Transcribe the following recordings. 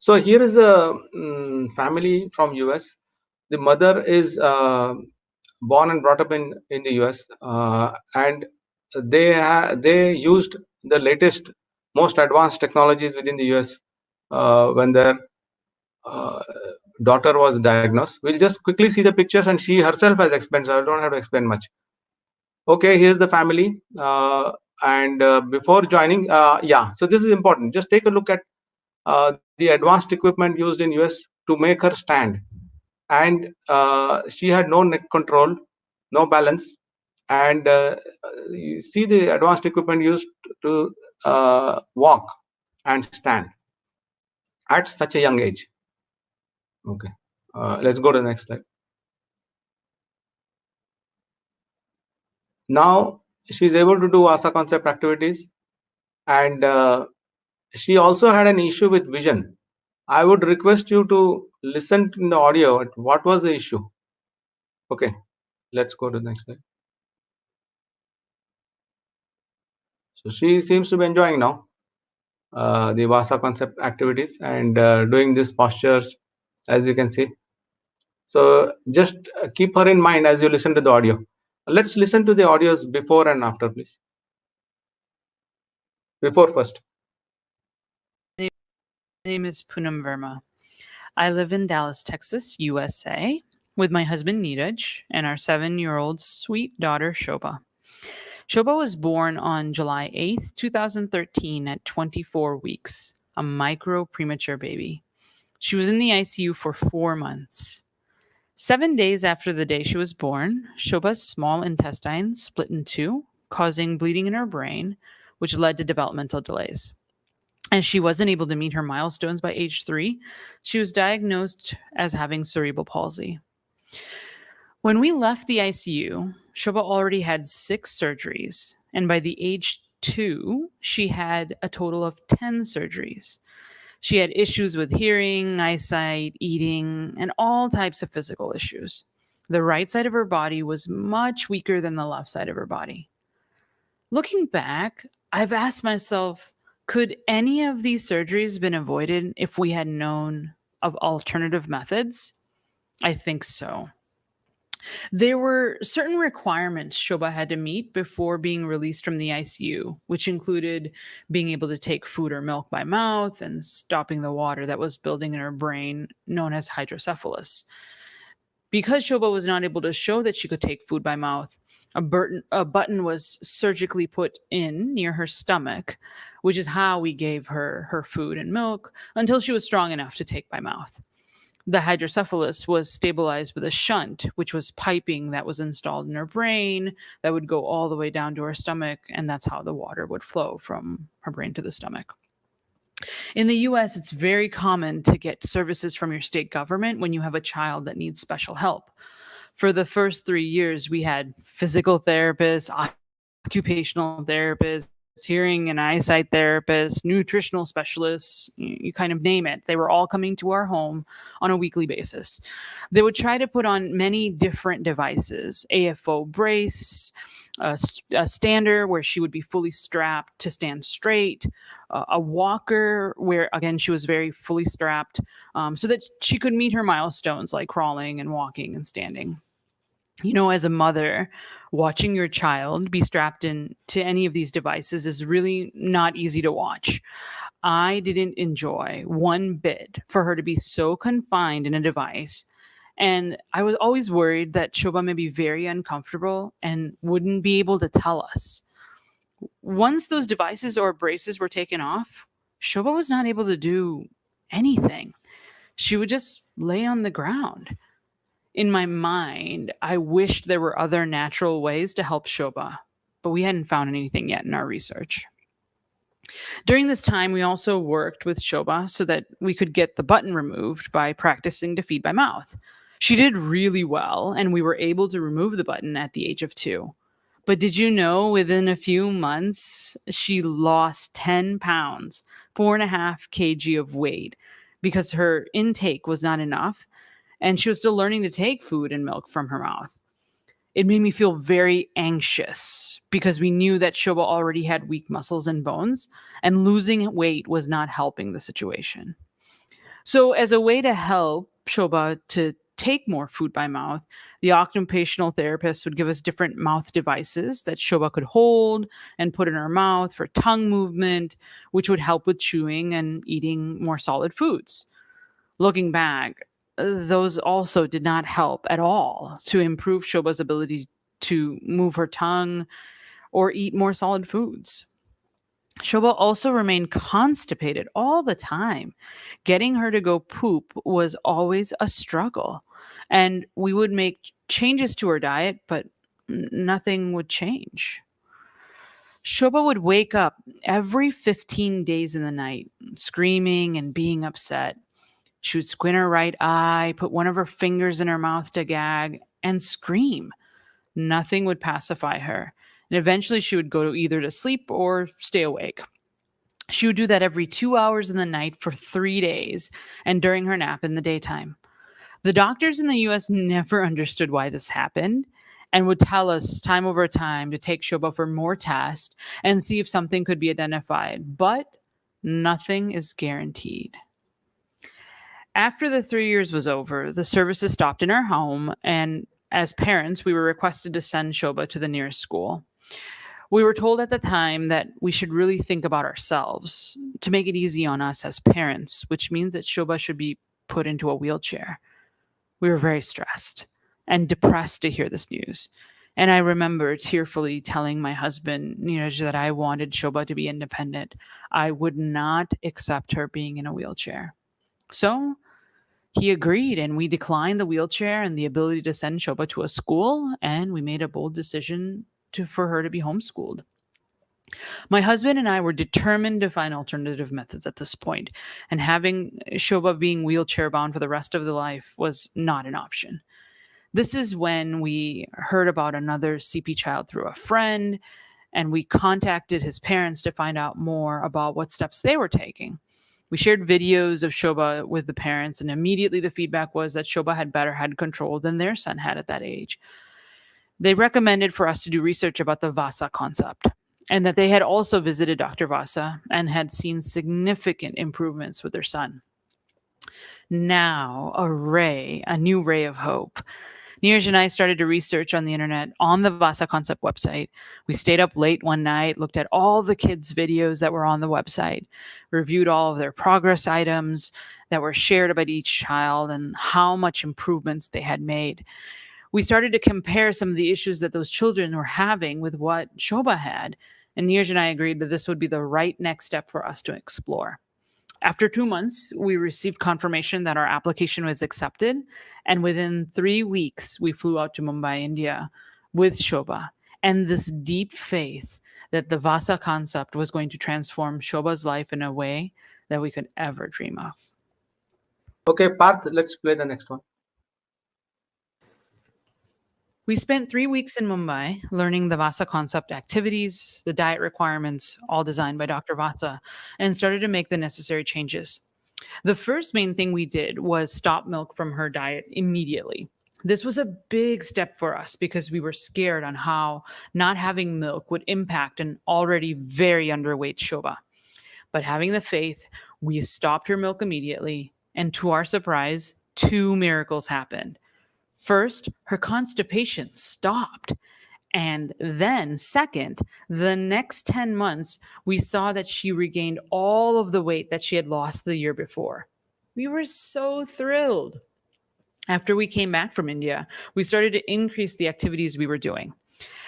So here is a family from US. The mother is born and brought up in the US, and they used the latest, most advanced technologies within the US when their uh, daughter was diagnosed. We'll just quickly see the pictures, and she herself has explained, so I don't have to explain much. Okay, here's the family, and before joining, so this is important. Just take a look at the advanced equipment used in US to make her stand, and she had no neck control, no balance, and you see the advanced equipment used to walk and stand at such a young age. Okay, let's go to the next slide. Now she's able to do Vasa concept activities, and she also had an issue with vision. I would request you to listen in the audio at what was the issue. Okay, let's go to the next slide. So she seems to be enjoying now the Vasa concept activities and doing these postures, as you can see. So just keep her in mind as you listen to the audio. Let's listen to the audios before and after, please. Before first. My name is Poonam Verma. I live in Dallas, Texas, USA, with my husband Neeraj and our 7-year-old sweet daughter Shobha. Shobha was born on July 8th, 2013, at 24 weeks, a micro premature baby. She was in the ICU for 4 months. 7 days after the day she was born, Shobha's small intestine split in two, causing bleeding in her brain, which led to developmental delays. And she wasn't able to meet her milestones by age 3. She was diagnosed as having cerebral palsy. When we left the ICU, Shobha already had 6 surgeries, and by the age 2, she had a total of 10 surgeries. She had issues with hearing, eyesight, eating, and all types of physical issues. The right side of her body was much weaker than the left side of her body. Looking back, I've asked myself, could any of these surgeries been avoided if we had known of alternative methods? I think so. There were certain requirements Shobha had to meet before being released from the ICU, which included being able to take food or milk by mouth and stopping the water that was building in her brain, known as hydrocephalus. Because Shobha was not able to show that she could take food by mouth, a button was surgically put in near her stomach, which is how we gave her her food and milk until she was strong enough to take by mouth. The hydrocephalus was stabilized with a shunt, which was piping that was installed in her brain that would go all the way down to her stomach, and that's how the water would flow from her brain to the stomach. In the US, it's very common to get services from your state government when you have a child that needs special help. For the first 3 years, we had physical therapists, occupational therapists, hearing and eyesight therapists, nutritional specialists, you kind of name it. They were all coming to our home on a weekly basis. They would try to put on many different devices, AFO brace, a stander where she would be fully strapped to stand straight, a walker where, again, she was very fully strapped so that she could meet her milestones like crawling and walking and standing. You know, as a mother, watching your child be strapped in to any of these devices is really not easy to watch. I didn't enjoy one bit for her to be so confined in a device. And I was always worried that Shobha may be very uncomfortable and wouldn't be able to tell us. Once those devices or braces were taken off, Shobha was not able to do anything. She would just lay on the ground. In my mind, I wished there were other natural ways to help Shobha, but we hadn't found anything yet in our research. During this time, we also worked with Shobha so that we could get the button removed by practicing to feed by mouth. She did really well, and we were able to remove the button at the age of 2. But did you know within a few months, she lost 10 pounds, 4.5 kg of weight, because her intake was not enough and she was still learning to take food and milk from her mouth. It made me feel very anxious because we knew that Shobha already had weak muscles and bones, and losing weight was not helping the situation. So, as a way to help Shobha to take more food by mouth, the occupational therapist would give us different mouth devices that Shobha could hold and put in her mouth for tongue movement, which would help with chewing and eating more solid foods. Looking back, those also did not help at all to improve Shobha's ability to move her tongue or eat more solid foods. Shobha also remained constipated all the time. Getting her to go poop was always a struggle. And we would make changes to her diet, but nothing would change. Shobha would wake up every 15 days in the night, screaming and being upset. She would squint her right eye, put one of her fingers in her mouth to gag, and scream. Nothing would pacify her. And eventually she would go either to sleep or stay awake. She would do that every 2 hours in the night for 3 days and during her nap in the daytime. The doctors in the US never understood why this happened and would tell us time over time to take Shobha for more tests and see if something could be identified. But nothing is guaranteed. After the 3 years was over, the services stopped in our home, and as parents, we were requested to send Shobha to the nearest school. We were told at the time that we should really think about ourselves to make it easy on us as parents, which means that Shobha should be put into a wheelchair. We were very stressed and depressed to hear this news. And I remember tearfully telling my husband, that I wanted Shobha to be independent. I would not accept her being in a wheelchair. So he agreed, and we declined the wheelchair and the ability to send Shobha to a school, and we made a bold decision for her to be homeschooled. My husband and I were determined to find alternative methods at this point, and having Shobha being wheelchair bound for the rest of the life was not an option. This is when we heard about another CP child through a friend, and we contacted his parents to find out more about what steps they were taking. We shared videos of Shobha with the parents, and immediately the feedback was that Shobha had better head control than their son had at that age. They recommended for us to do research about the Vasa concept and that they had also visited Dr. Vasa and had seen significant improvements with their son. Now, a new ray of hope. Neeraj and I started to research on the internet on the Vasa Concept website. We stayed up late one night, looked at all the kids' videos that were on the website, reviewed all of their progress items that were shared about each child and how much improvements they had made. We started to compare some of the issues that those children were having with what Shobha had. And Neeraj and I agreed that this would be the right next step for us to explore. After 2 months, we received confirmation that our application was accepted. And within 3 weeks, we flew out to Mumbai, India with Shobha and this deep faith that the Vasa concept was going to transform Shobha's life in a way that we could ever dream of. Okay, Parth, let's play the next one. We spent 3 weeks in Mumbai learning the Vasa concept activities, the diet requirements, all designed by Dr. Vasa, and started to make the necessary changes. The first main thing we did was stop milk from her diet immediately. This was a big step for us because we were scared on how not having milk would impact an already very underweight Shobha. But having the faith, we stopped her milk immediately, and to our surprise, two miracles happened. First, her constipation stopped. And then, second, the next 10 months, we saw that she regained all of the weight that she had lost the year before. We were so thrilled. After we came back from India, we started to increase the activities we were doing.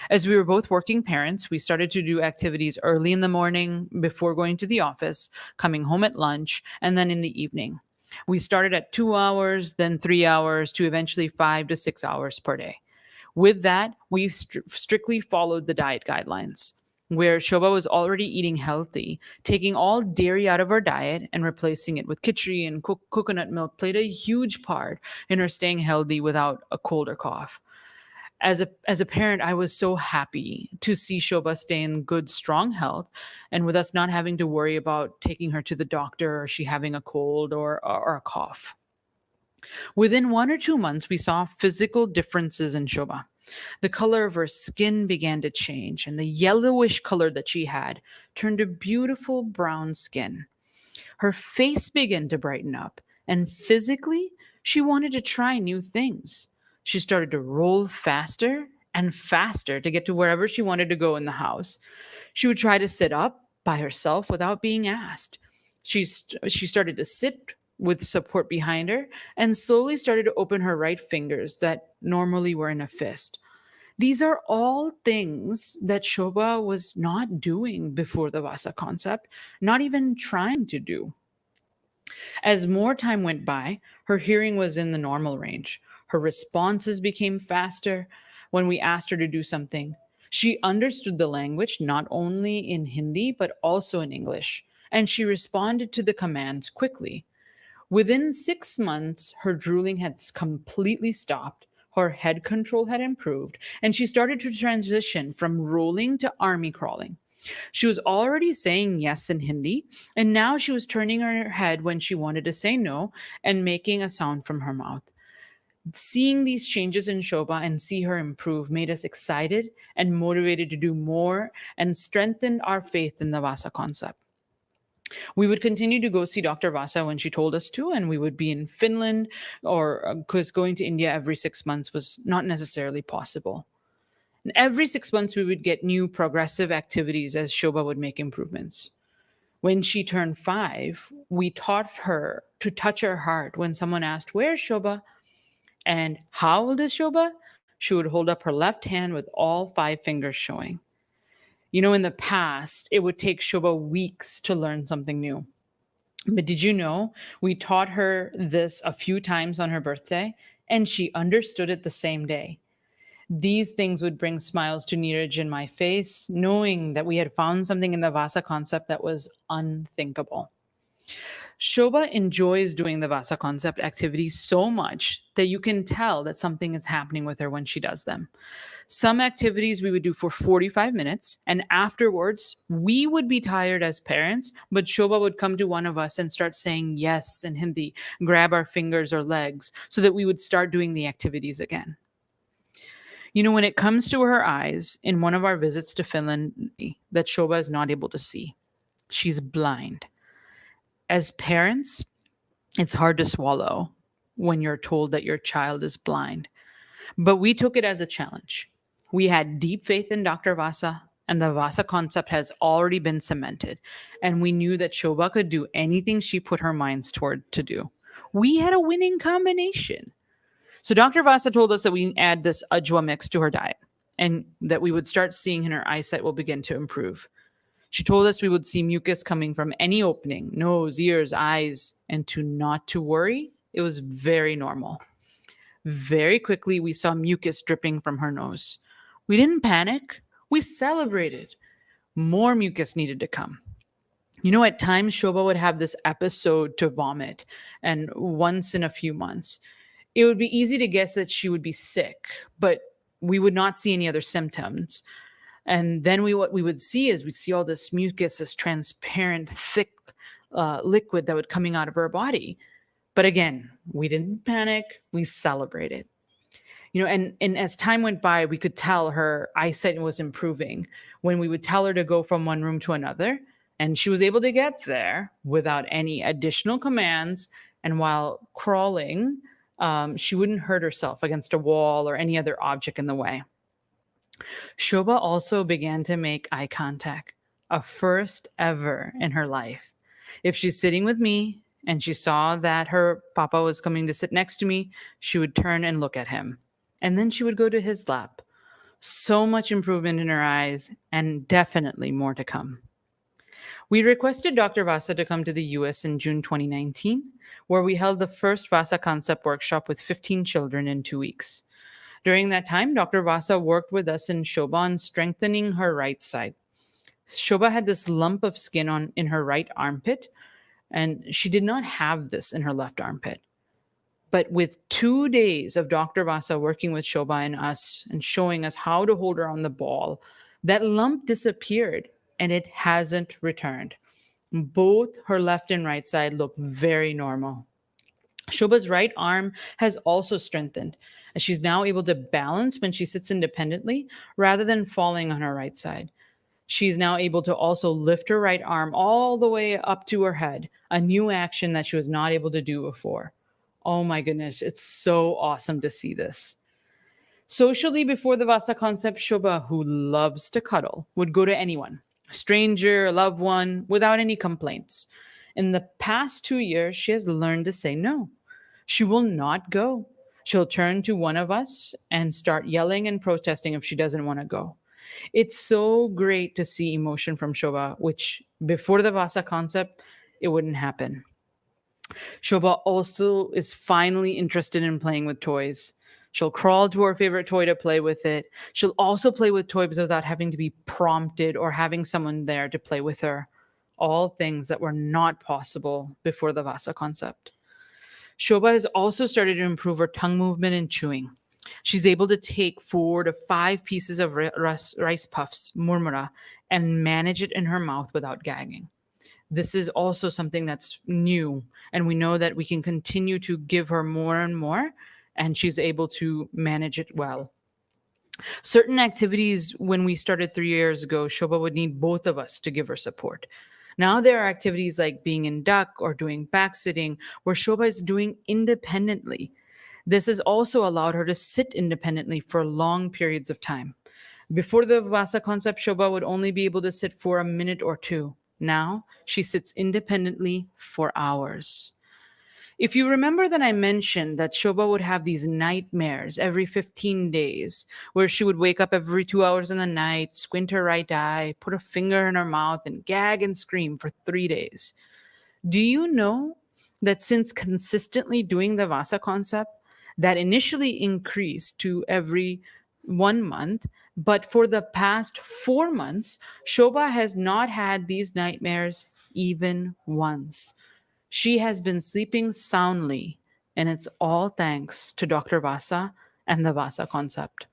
As we were both working parents, we started to do activities early in the morning before going to the office, coming home at lunch, and then in the evening. We started at 2 hours, then 3 hours, to eventually 5 to 6 hours per day. With that, we strictly followed the diet guidelines, where Shobha was already eating healthy. Taking all dairy out of her diet and replacing it with khichdi and coconut milk played a huge part in her staying healthy without a cold or cough. As a parent, I was so happy to see Shobha stay in good, strong health, and with us not having to worry about taking her to the doctor or she having a cold or a cough. Within 1 or 2 months, we saw physical differences in Shobha. The color of her skin began to change, and the yellowish color that she had turned to beautiful brown skin. Her face began to brighten up, And physically, she wanted to try new things. She started to roll faster and faster to get to wherever she wanted to go in the house. She would try to sit up by herself without being asked. She started to sit with support behind her and slowly started to open her right fingers that normally were in a fist. These are all things that Shobha was not doing before the Vasa concept, not even trying to do. As more time went by, her hearing was in the normal range. Her responses became faster when we asked her to do something. She understood the language not only in Hindi but also in English, and she responded to the commands quickly. Within 6 months, her drooling had completely stopped. Her head control had improved, and she started to transition from rolling to army crawling. She was already saying yes in Hindi, and now she was turning her head when she wanted to say no and making a sound from her mouth. Seeing these changes in Shobha and see her improve made us excited and motivated to do more and strengthened our faith in the Vasa concept. We would continue to go see Dr. Vasa when she told us to, and we would be in Finland, or because going to India every 6 months was not necessarily possible. And every 6 months, we would get new progressive activities as Shobha would make improvements. When she turned 5, we taught her to touch her heart when someone asked, "Where's Shobha?" And "How old is Shobha?" She would hold up her left hand with all 5 fingers showing. In the past, it would take Shobha weeks to learn something new. But did you know we taught her this a few times on her birthday and she understood it the same day? These things would bring smiles to Neeraj and my face, knowing that we had found something in the Vasa concept that was unthinkable. Shobha enjoys doing the Vasa concept activities so much that you can tell that something is happening with her when she does them. Some activities we would do for 45 minutes, and afterwards, we would be tired as parents, but Shobha would come to one of us and start saying yes in Hindi, grab our fingers or legs, so that we would start doing the activities again. When it comes to her eyes, in one of our visits to Finland, that Shobha is not able to see. She's blind. As parents, it's hard to swallow when you're told that your child is blind. But we took it as a challenge. We had deep faith in Dr. Vasa, and the Vasa concept has already been cemented. And we knew that Shobha could do anything she put her minds toward to do. We had a winning combination. So Dr. Vasa told us that we add this ajwa mix to her diet and that we would start seeing her eyesight will begin to improve. She told us we would see mucus coming from any opening, nose, ears, eyes, and to not to worry. It was very normal. Very quickly, we saw mucus dripping from her nose. We didn't panic. We celebrated. More mucus needed to come. At times, Shobha would have this episode to vomit, and once in a few months. It would be easy to guess that she would be sick, but we would not see any other symptoms. And then what we would see is we'd see all this mucus, this transparent, thick liquid that would coming out of her body. But again, we didn't panic. We celebrated. And as time went by, we could tell her eyesight was improving when we would tell her to go from one room to another. And she was able to get there without any additional commands. And while crawling, she wouldn't hurt herself against a wall or any other object in the way. Shobha also began to make eye contact, a first ever in her life. If she's sitting with me and she saw that her papa was coming to sit next to me, she would turn and look at him. And then she would go to his lap. So much improvement in her eyes, and definitely more to come. We requested Dr. Vasa to come to the US in June 2019, where we held the first Vasa concept workshop with 15 children in 2 weeks. During that time, Dr. Vasa worked with us in Shobha on strengthening her right side. Shobha had this lump of skin in her right armpit, and she did not have this in her left armpit. But with 2 days of Dr. Vasa working with Shobha and us and showing us how to hold her on the ball, that lump disappeared and it hasn't returned. Both her left and right side look very normal. Shobha's right arm has also strengthened, as she's now able to balance when she sits independently rather than falling on her right side. She's now able to also lift her right arm all the way up to her head, a new action that she was not able to do before. Oh my goodness, it's so awesome to see this. Socially, before the Vasa concept, Shobha, who loves to cuddle, would go to anyone, a stranger, a loved one, without any complaints. In the past 2 years, she has learned to say no. She will not go. She'll turn to one of us and start yelling and protesting if she doesn't want to go. It's so great to see emotion from Shobha, which before the Vasa concept, it wouldn't happen. Shobha also is finally interested in playing with toys. She'll crawl to her favorite toy to play with it. She'll also play with toys without having to be prompted or having someone there to play with her. All things that were not possible before the Vasa concept. Shobha has also started to improve her tongue movement and chewing. She's able to take 4 to 5 pieces of rice puffs, murmura, and manage it in her mouth without gagging. This is also something that's new, and we know that we can continue to give her more and more, and she's able to manage it well. Certain activities, when we started 3 years ago, Shobha would need both of us to give her support. Now there are activities like being in duck or doing back sitting where Shobha is doing independently. This has also allowed her to sit independently for long periods of time. Before the Vasa concept, Shobha would only be able to sit for a minute or two. Now she sits independently for hours. If you remember that I mentioned that Shobha would have these nightmares every 15 days, where she would wake up every 2 hours in the night, squint her right eye, put a finger in her mouth, and gag and scream for 3 days. Do you know that since consistently doing the Vasa concept, that initially increased to every 1 month, but for the past 4 months, Shobha has not had these nightmares even once. She has been sleeping soundly, and it's all thanks to Dr. Vasa and the Vasa concept.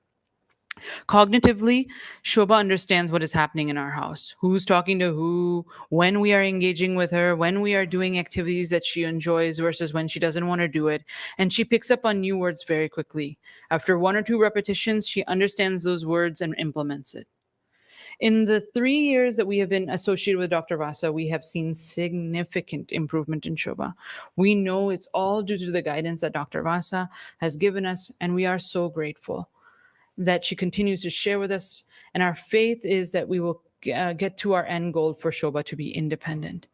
Cognitively, Shobha understands what is happening in our house, who's talking to who, when we are engaging with her, when we are doing activities that she enjoys versus when she doesn't want to do it. And she picks up on new words very quickly. After 1 or 2 repetitions, she understands those words and implements it. In the 3 years that we have been associated with Dr. Vasa, we have seen significant improvement in Shobha. We know it's all due to the guidance that Dr. Vasa has given us, and we are so grateful that she continues to share with us. And our faith is that we will get to our end goal for Shobha to be independent.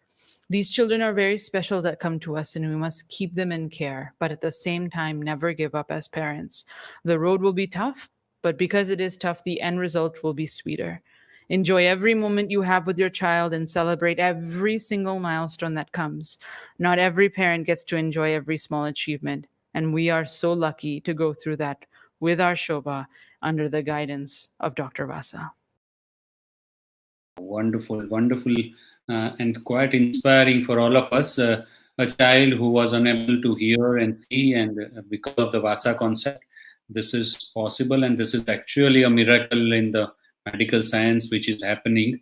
These children are very special that come to us, and we must keep them in care, but at the same time, never give up as parents. The road will be tough, but because it is tough, the end result will be sweeter. Enjoy every moment you have with your child and celebrate every single milestone that comes. Not every parent gets to enjoy every small achievement, and we are so lucky to go through that with our Shobha under the guidance of Dr. Vasa. Wonderful, wonderful, and quite inspiring for all of us. A child who was unable to hear and see, and because of the Vasa concept, this is possible, and this is actually a miracle in the medical science which is happening.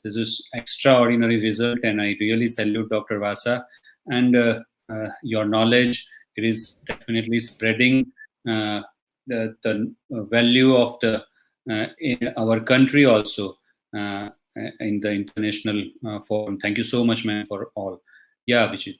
This is extraordinary result, and I really salute Dr. Vasa and your knowledge. It is definitely spreading the value of the in our country also in the international forum. Thank you so much, man, for all. Yeah, Vijay.